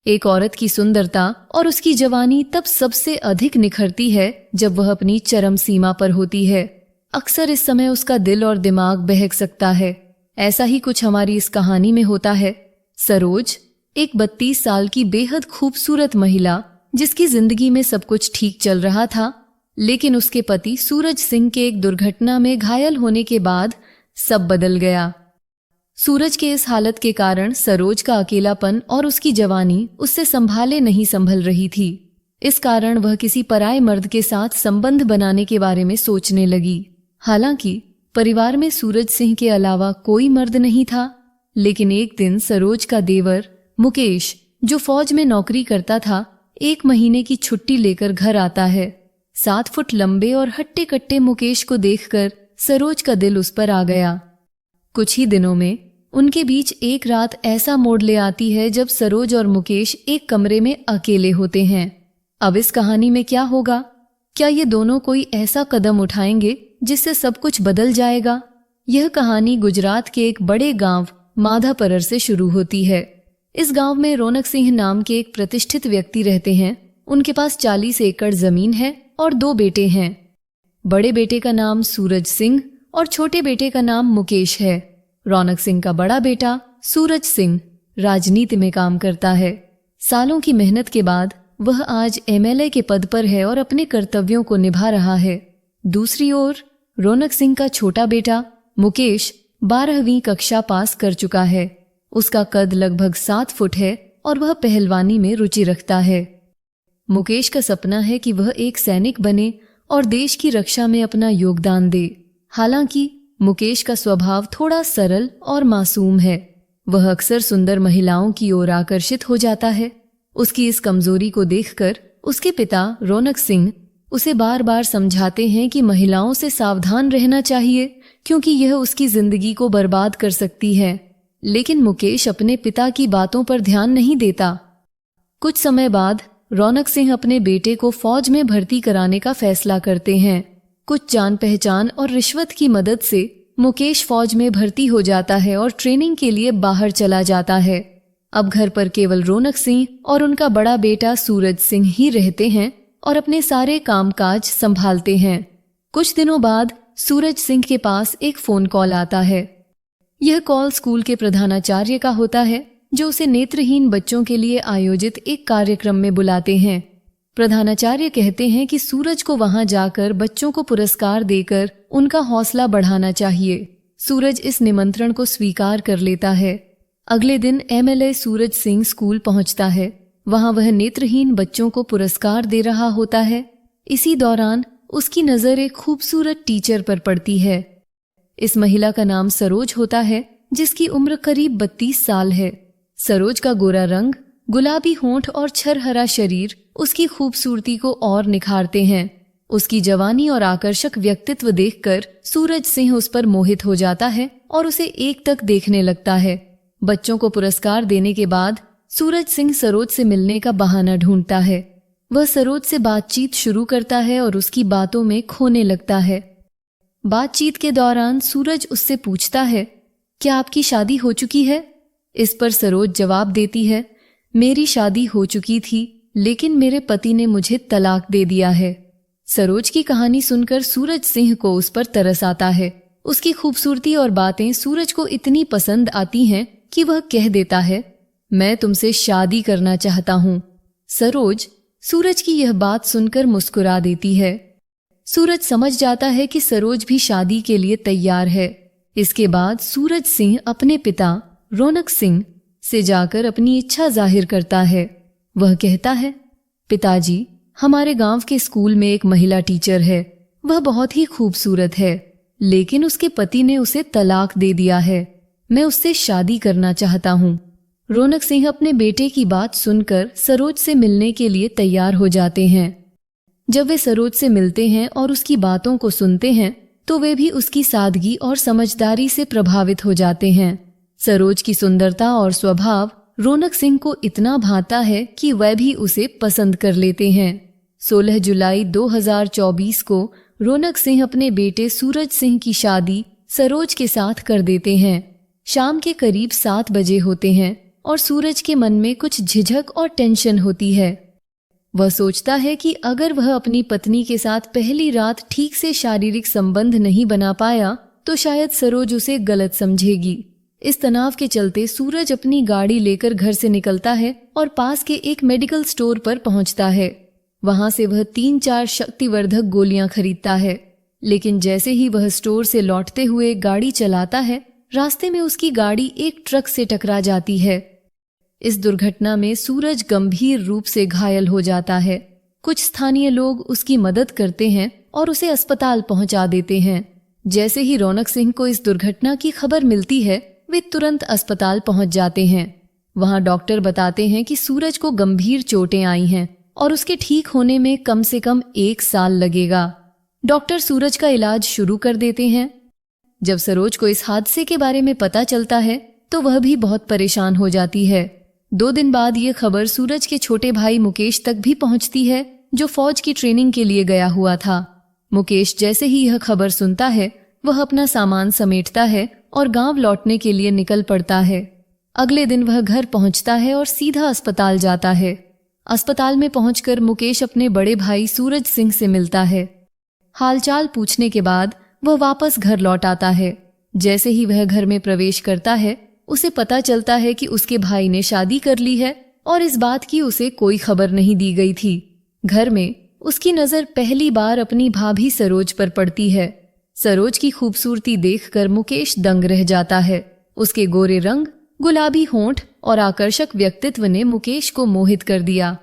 एक औरत की सुंदरता और उसकी जवानी तब सबसे अधिक निखरती है जब वह अपनी चरम सीमा पर होती है। अक्सर इस समय उसका दिल और दिमाग बहक सकता है। ऐसा ही कुछ हमारी इस कहानी में होता है। सरोज एक 32 साल की बेहद खूबसूरत महिला, जिसकी जिंदगी में सब कुछ ठीक चल रहा था, लेकिन उसके पति सूरज सिंह के एक दुर्घटना में घायल होने के बाद सब बदल गया। सूरज के इस हालत के कारण सरोज का अकेलापन और उसकी जवानी उससे संभाले नहीं संभल रही थी। इस कारण वह किसी पराये मर्द के साथ संबंध बनाने के बारे में सोचने लगी। हालांकि परिवार में सूरज सिंह के अलावा कोई मर्द नहीं था, लेकिन एक दिन सरोज का देवर मुकेश, जो फौज में नौकरी करता था, 1 महीने की छुट्टी लेकर घर आता है। 7 फुट लंबे और हट्टे कट्टे मुकेश को देखकर सरोज का दिल उस पर आ गया। कुछ ही दिनों में उनके बीच एक रात ऐसा मोड़ ले आती है जब सरोज और मुकेश एक कमरे में अकेले होते हैं। अब इस कहानी में क्या होगा? क्या ये दोनों कोई ऐसा कदम उठाएंगे जिससे सब कुछ बदल जाएगा? यह कहानी गुजरात के एक बड़े गांव माधापरर से शुरू होती है। इस गांव में रौनक सिंह नाम के एक प्रतिष्ठित व्यक्ति रहते हैं। उनके पास 40 एकड़ जमीन है और 2 बेटे हैं। बड़े बेटे का नाम सूरज सिंह और छोटे बेटे का नाम मुकेश है। रौनक सिंह का बड़ा बेटा सूरज सिंह राजनीति में काम करता है। सालों की मेहनत के बाद वह आज एमएलए के पद पर है और अपने कर्तव्यों को निभा रहा है। दूसरी ओर रौनक सिंह का छोटा बेटा मुकेश 12वीं कक्षा पास कर चुका है। उसका कद लगभग 7 फुट है और वह पहलवानी में रुचि रखता है। मुकेश का सपना है कि वह एक सैनिक बने और देश की रक्षा में अपना योगदान दे। हालांकि मुकेश का स्वभाव थोड़ा सरल और मासूम है। वह अक्सर सुंदर महिलाओं की ओर आकर्षित हो जाता है। उसकी इस कमजोरी को देखकर उसके पिता रौनक सिंह उसे बार बार समझाते हैं कि महिलाओं से सावधान रहना चाहिए, क्योंकि यह उसकी जिंदगी को बर्बाद कर सकती है। लेकिन मुकेश अपने पिता की बातों पर ध्यान नहीं देता। कुछ समय बाद रौनक सिंह अपने बेटे को फौज में भर्ती कराने का फैसला करते हैं। कुछ जान पहचान और रिश्वत की मदद से मुकेश फौज में भर्ती हो जाता है और ट्रेनिंग के लिए बाहर चला जाता है। अब घर पर केवल रौनक सिंह और उनका बड़ा बेटा सूरज सिंह ही रहते हैं और अपने सारे कामकाज संभालते हैं। कुछ दिनों बाद सूरज सिंह के पास एक फोन कॉल आता है। यह कॉल स्कूल के प्रधानाचार्य का होता है, जो उसे नेत्रहीन बच्चों के लिए आयोजित एक कार्यक्रम में बुलाते हैं। प्रधानाचार्य कहते हैं कि सूरज को वहां जाकर बच्चों को पुरस्कार देकर उनका हौसला बढ़ाना चाहिए। सूरज इस निमंत्रण को स्वीकार कर लेता है। अगले दिन एमएलए सूरज सिंह स्कूल पहुंचता है। वहां वह नेत्रहीन बच्चों को पुरस्कार दे रहा होता है। इसी दौरान उसकी नजर एक खूबसूरत टीचर पर पड़ती है। इस महिला का नाम सरोज होता है, जिसकी उम्र करीब 32 साल है। सरोज का गोरा रंग, गुलाबी होंठ और छरहरा शरीर उसकी खूबसूरती को और निखारते हैं। उसकी जवानी और आकर्षक व्यक्तित्व देखकर सूरज सिंह उस पर मोहित हो जाता है और उसे एकटक देखने लगता है। बच्चों को पुरस्कार देने के बाद सूरज सिंह सरोज से मिलने का बहाना ढूंढता है। वह सरोज से बातचीत शुरू करता है और उसकी बातों में खोने लगता है। बातचीत के दौरान सूरज उससे पूछता है, क्या आपकी शादी हो चुकी है? इस पर सरोज जवाब देती है, मेरी शादी हो चुकी थी, लेकिन मेरे पति ने मुझे तलाक दे दिया है। सरोज की कहानी सुनकर सूरज सिंह को उस पर तरस आता है। उसकी खूबसूरती और बातें सूरज को इतनी पसंद आती हैं कि वह कह देता है, मैं तुमसे शादी करना चाहता हूँ। सरोज सूरज की यह बात सुनकर मुस्कुरा देती है। सूरज समझ जाता है कि सरोज भी शादी के लिए तैयार है। इसके बाद सूरज सिंह अपने पिता रौनक सिंह से जाकर अपनी इच्छा जाहिर करता है। वह कहता है, पिताजी, हमारे गांव के स्कूल में एक महिला टीचर है। वह बहुत ही खूबसूरत है, लेकिन उसके पति ने उसे तलाक दे दिया है। मैं उससे शादी करना चाहता हूँ। रौनक सिंह अपने बेटे की बात सुनकर सरोज से मिलने के लिए तैयार हो जाते हैं। जब वे सरोज से मिलते हैं और उसकी बातों को सुनते हैं, तो वे भी उसकी सादगी और समझदारी से प्रभावित हो जाते हैं। सरोज की सुंदरता और स्वभाव रौनक सिंह को इतना भाता है कि वह भी उसे पसंद कर लेते हैं। 16 जुलाई 2024 को रौनक सिंह अपने बेटे सूरज सिंह की शादी सरोज के साथ कर देते हैं। शाम के करीब 7 बजे होते हैं और सूरज के मन में कुछ झिझक और टेंशन होती है। वह सोचता है कि अगर वह अपनी पत्नी के साथ पहली रात ठीक से शारीरिक संबंध नहीं बना पाया तो शायद सरोज उसे गलत समझेगी। इस तनाव के चलते सूरज अपनी गाड़ी लेकर घर से निकलता है और पास के एक मेडिकल स्टोर पर पहुंचता है। वहां से वह 3-4 शक्तिवर्धक गोलियां खरीदता है, लेकिन जैसे ही वह स्टोर से लौटते हुए गाड़ी चलाता है, रास्ते में उसकी गाड़ी एक ट्रक से टकरा जाती है। इस दुर्घटना में सूरज गंभीर रूप से घायल हो जाता है। कुछ स्थानीय लोग उसकी मदद करते हैं और उसे अस्पताल पहुंचा देते हैं। जैसे ही रौनक सिंह को इस दुर्घटना की खबर मिलती है, वे तुरंत अस्पताल पहुंच जाते हैं। वहां डॉक्टर बताते हैं कि सूरज को गंभीर चोटें आई हैं और उसके ठीक होने में कम से कम 1 साल लगेगा। डॉक्टर सूरज का इलाज शुरू कर देते हैं। जब सरोज को इस हादसे के बारे में पता चलता है तो वह भी बहुत परेशान हो जाती है। 2 दिन बाद ये खबर सूरज के छोटे भाई मुकेश तक भी पहुंचती है, जो फौज की ट्रेनिंग के लिए गया हुआ था। मुकेश जैसे ही यह खबर सुनता है, वह अपना सामान समेटता है और गांव लौटने के लिए निकल पड़ता है। अगले दिन वह घर पहुंचता है और सीधा अस्पताल जाता है। अस्पताल में पहुंचकर मुकेश अपने बड़े भाई सूरज सिंह से मिलता है। हालचाल पूछने के बाद वह वापस घर लौट आता है। जैसे ही वह घर में प्रवेश करता है, उसे पता चलता है कि उसके भाई ने शादी कर ली है और इस बात की उसे कोई खबर नहीं दी गई थी। घर में उसकी नजर पहली बार अपनी भाभी सरोज पर पड़ती है। सरोज की खूबसूरती देखकर मुकेश दंग रह जाता है। उसके गोरे रंग, गुलाबी होंठ और आकर्षक व्यक्तित्व ने मुकेश को मोहित कर दिया।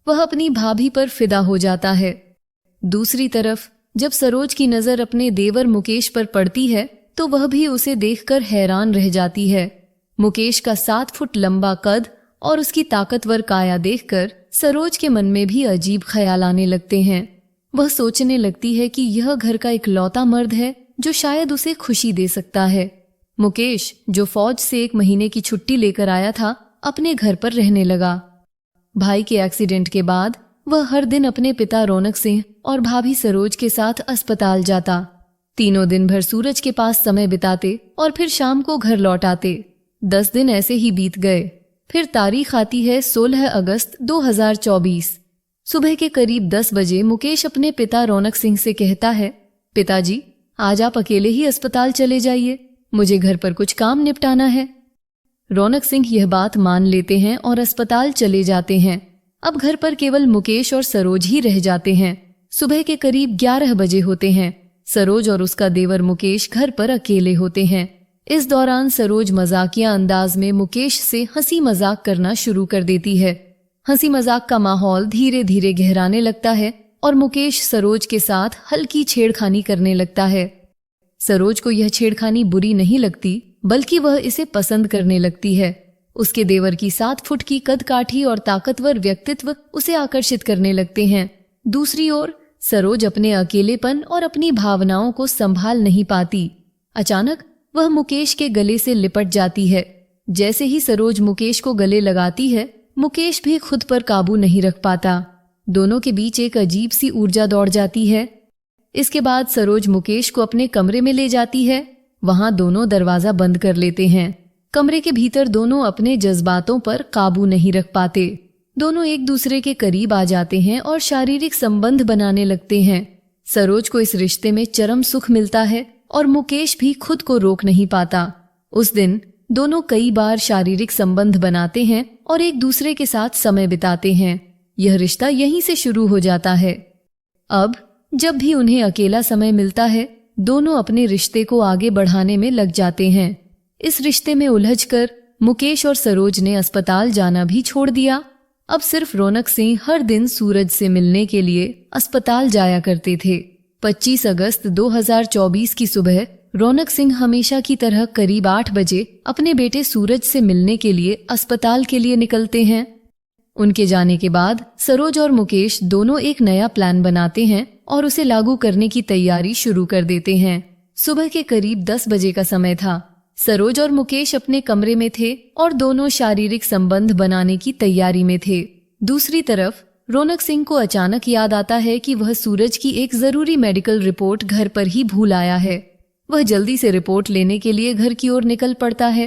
वह अपनी भाभी पर फिदा हो जाता है। दूसरी तरफ जब सरोज की नजर अपने देवर मुकेश पर पड़ती है तो वह भी उसे देखकर हैरान रह जाती है। मुकेश का 7 फुट लंबा कद और उसकी ताकतवर काया देखकर सरोज के मन में भी अजीब ख्याल आने लगते हैं। वह सोचने लगती है कि यह घर का इकलौता मर्द है जो शायद उसे खुशी दे सकता है। मुकेश, जो फौज से 1 महीने की छुट्टी लेकर आया था, अपने घर पर रहने लगा। भाई के एक्सीडेंट के बाद वह हर दिन अपने पिता रौनक सिंह और भाभी सरोज के साथ अस्पताल जाता। तीनों दिन भर सूरज के पास समय बिताते और फिर शाम को घर लौट आते। 10 दिन ऐसे ही बीत गए। फिर तारीख आती है 16 अगस्त 2024। सुबह के करीब 10 बजे मुकेश अपने पिता रौनक सिंह से कहता है, पिताजी, आज आप अकेले ही अस्पताल चले जाइए, मुझे घर पर कुछ काम निपटाना है। रौनक सिंह यह बात मान लेते हैं और अस्पताल चले जाते हैं। अब घर पर केवल मुकेश और सरोज ही रह जाते हैं। सुबह के करीब 11 बजे होते हैं। सरोज और उसका देवर मुकेश घर पर अकेले होते हैं। इस दौरान सरोज मजाकिया अंदाज में मुकेश से हंसी मजाक करना शुरू कर देती है। हंसी मजाक का माहौल धीरे धीरे गहराने लगता है और मुकेश सरोज के साथ हल्की छेड़खानी करने लगता है। सरोज को यह छेड़खानी बुरी नहीं लगती, बल्कि वह इसे पसंद करने लगती है। उसके देवर की 7 फुट की कदकाठी और ताकतवर व्यक्तित्व उसे आकर्षित करने लगते हैं। दूसरी ओर सरोज अपने अकेलेपन और अपनी भावनाओं को संभाल नहीं पाती। अचानक वह मुकेश के गले से लिपट जाती है। जैसे ही सरोज मुकेश को गले लगाती है, मुकेश भी खुद पर काबू नहीं रख पाता। दोनों के बीच एक अजीब सी ऊर्जा दौड़ जाती है। इसके बाद सरोज मुकेश को अपने कमरे में ले जाती है। वहां दोनों दरवाजा बंद कर लेते हैं। कमरे के भीतर दोनों अपने जज्बातों पर काबू नहीं रख पाते। दोनों एक दूसरे के करीब आ जाते हैं और शारीरिक संबंध बनाने लगते हैं। सरोज को इस रिश्ते में चरम सुख मिलता है और मुकेश भी खुद को रोक नहीं पाता। उस दिन दोनों कई बार शारीरिक संबंध बनाते हैं और एक दूसरे के साथ समय बिताते हैं। यह रिश्ता यहीं से शुरू हो जाता है। अब जब भी उन्हें अकेला समय मिलता है, दोनों अपने रिश्ते को आगे बढ़ाने में लग जाते हैं। इस रिश्ते में उलझकर मुकेश और सरोज ने अस्पताल जाना भी छोड़ दिया। अब सिर्फ रौनक सिंह हर दिन सूरज से मिलने के लिए अस्पताल जाया करते थे। 25 अगस्त 2024 की सुबह रौनक सिंह हमेशा की तरह करीब 8 बजे अपने बेटे सूरज से मिलने के लिए अस्पताल के लिए निकलते हैं। उनके जाने के बाद सरोज और मुकेश दोनों एक नया प्लान बनाते हैं और उसे लागू करने की तैयारी शुरू कर देते हैं। सुबह के करीब 10 बजे का समय था। सरोज और मुकेश अपने कमरे में थे और दोनों शारीरिक संबंध बनाने की तैयारी में थे। दूसरी तरफ रौनक सिंह को अचानक याद आता है कि वह सूरज की एक जरूरी मेडिकल रिपोर्ट घर पर ही भूल आया है। वह जल्दी से रिपोर्ट लेने के लिए घर की ओर निकल पड़ता है।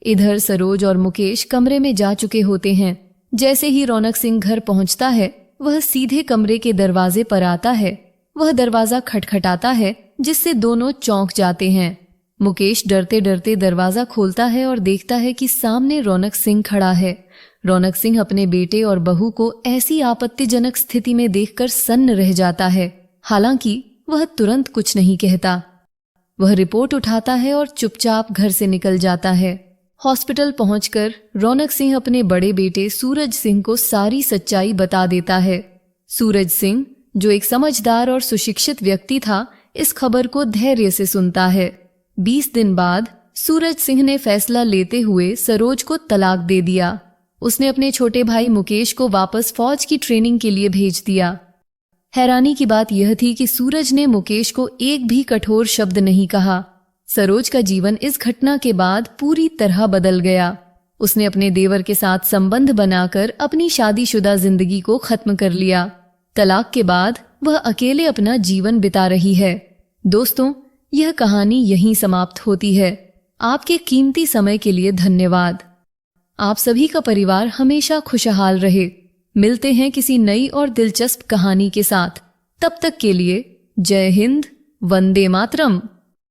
इधर सरोज और मुकेश कमरे में जा चुके होते हैं। जैसे ही रौनक सिंह घर पहुंचता है, वह सीधे कमरे के दरवाजे पर आता है। वह दरवाजा खटखटाता है, जिससे दोनों चौंक जाते हैं। मुकेश डरते डरते दरवाजा खोलता है और देखता है कि सामने रौनक सिंह खड़ा है। रौनक सिंह अपने बेटे और बहू को ऐसी आपत्तिजनक स्थिति में देखकर सन्न रह जाता है। हालांकि वह तुरंत कुछ नहीं कहता। वह रिपोर्ट उठाता है और चुपचाप घर से निकल जाता है। हॉस्पिटल पहुंचकर रौनक सिंह अपने बड़े बेटे सूरज सिंह को सारी सच्चाई बता देता है। सूरज सिंह, जो एक समझदार और सुशिक्षित व्यक्ति था, इस खबर को धैर्य से सुनता है। 20 दिन बाद सूरज सिंह ने फैसला लेते हुए सरोज को तलाक दे दिया। उसने अपने छोटे भाई मुकेश को वापस फौज की ट्रेनिंग के लिए भेज दिया। हैरानी की बात यह थी कि सूरज ने मुकेश को एक भी कठोर शब्द नहीं कहा। सरोज का जीवन इस घटना के बाद पूरी तरह बदल गया। उसने अपने देवर के साथ संबंध बनाकर अपनी शादीशुदा जिंदगी को खत्म कर लिया। तलाक के बाद वह अकेले अपना जीवन बिता रही है। दोस्तों, यह कहानी यहीं समाप्त होती है। आपके कीमती समय के लिए धन्यवाद। आप सभी का परिवार हमेशा खुशहाल रहे। मिलते हैं किसी नई और दिलचस्प कहानी के साथ। तब तक के लिए जय हिंद, वंदे मातरम।